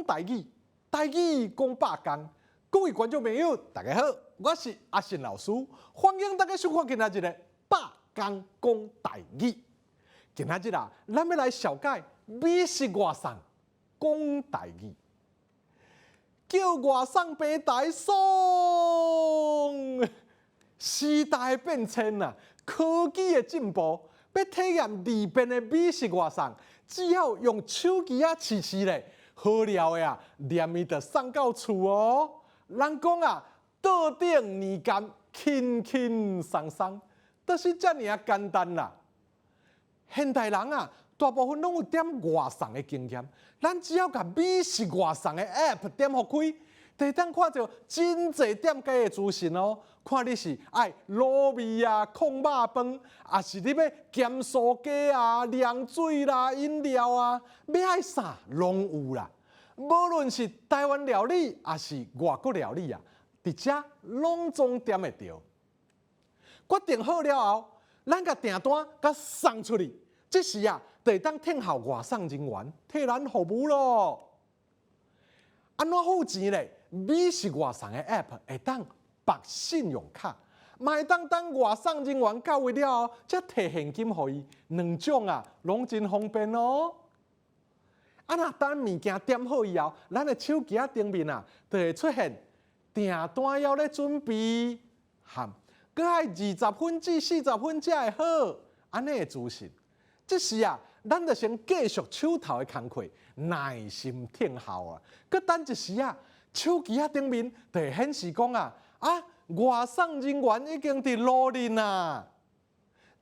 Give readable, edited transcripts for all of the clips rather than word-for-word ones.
台语，台语讲百工。各位观众朋友，大家好，我是阿信老师，欢迎大家收看今仔日的百工讲台语。今仔日啊，咱要来小解美食外送讲台语，叫外送平台送。时代的变迁啊，科技的进步，要体验利便的美食外送，只要用手机啊试试咧，好料的啊，连伊就送到厝哦。人讲啊，桌顶年柑，轻轻松松，就是遮尔啊简单啦。现代人啊，大部分拢有点外送的经验，咱只要甲美食外送的 App 点互开，就当看到真侪店家的资讯哦。看你是爱卤味啊、控肉饭，还是你要咸酥鸡啊、凉水啦、饮料啊，要爱啥拢有啦。无论是台湾料理，还是外国料理啊，伫遮拢总点会到。决定好了后，咱甲订单甲送出去，这时啊，就会当听候外送人员替咱服务咯。安怎付钱咧？美食外送的 App 会当绑信用卡，嘛会当等外送人员到位了后，才摕现金互伊，两种啊，拢真方便哦。啊，若等物件点好以后，咱的手机顶面啊，就会出现订单要咧准备，含搁爱20分至40分才会好，安尼的资讯。这时啊，咱就先继续手头的工作，耐心听候啊。搁等一时啊，手机顶面就会显示讲外送人员已经伫路哩啦。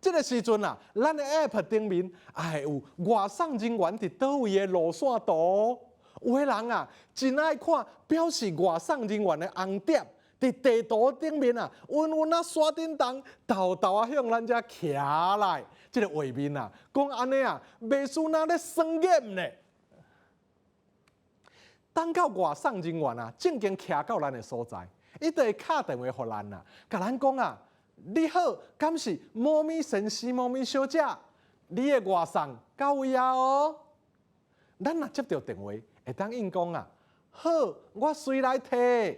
这个时阵啊，咱的 App 顶面会有外送人员伫倒位的路线图。有的人啊，真爱看表示外送人员的红点，伫地图顶面啊，稳稳啊刷叮当，豆豆啊向咱遮徛来。这个画面啊，讲安尼啊，袂输那咧酸眼呢。等到外送人员啊，正经徛到咱的所在，伊就会敲电话互咱啊，甲咱讲啊。你好，敢是猫咪先生、猫咪小姐？你的外送到位啊哦！咱若接到电话，会当应讲啊，好，我随来摕。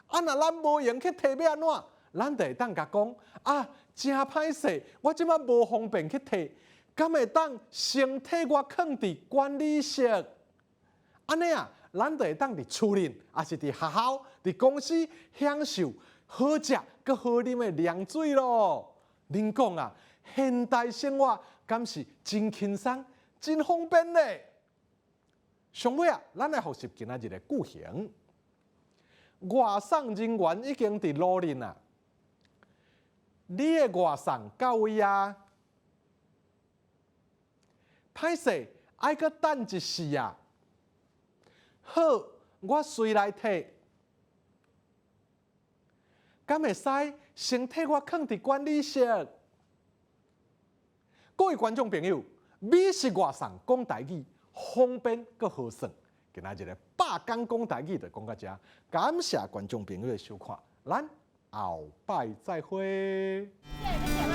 啊，若咱无闲去摕要安怎？咱就会当甲讲啊，真歹势，我即摆无方便去摕，敢会当先替我放伫管理室？安尼啊，咱就会当伫厝里，还是伫学校、伫公司享受好食佮好啉的凉水咯。恁讲啊，现代生活敢是真轻松、真方便呢？上尾啊，咱来复习今仔日的句型。外送人员已经伫路哩啦，你的外送到位啊？歹势，爱搁等一时啊。好，我随来摕。敢会使先替我放伫管理室？各位观众朋友，美食外送讲台语，方便佮好耍。今仔日的百工讲台语就讲到这，感谢观众朋友的收看，咱后摆再会。谢谢。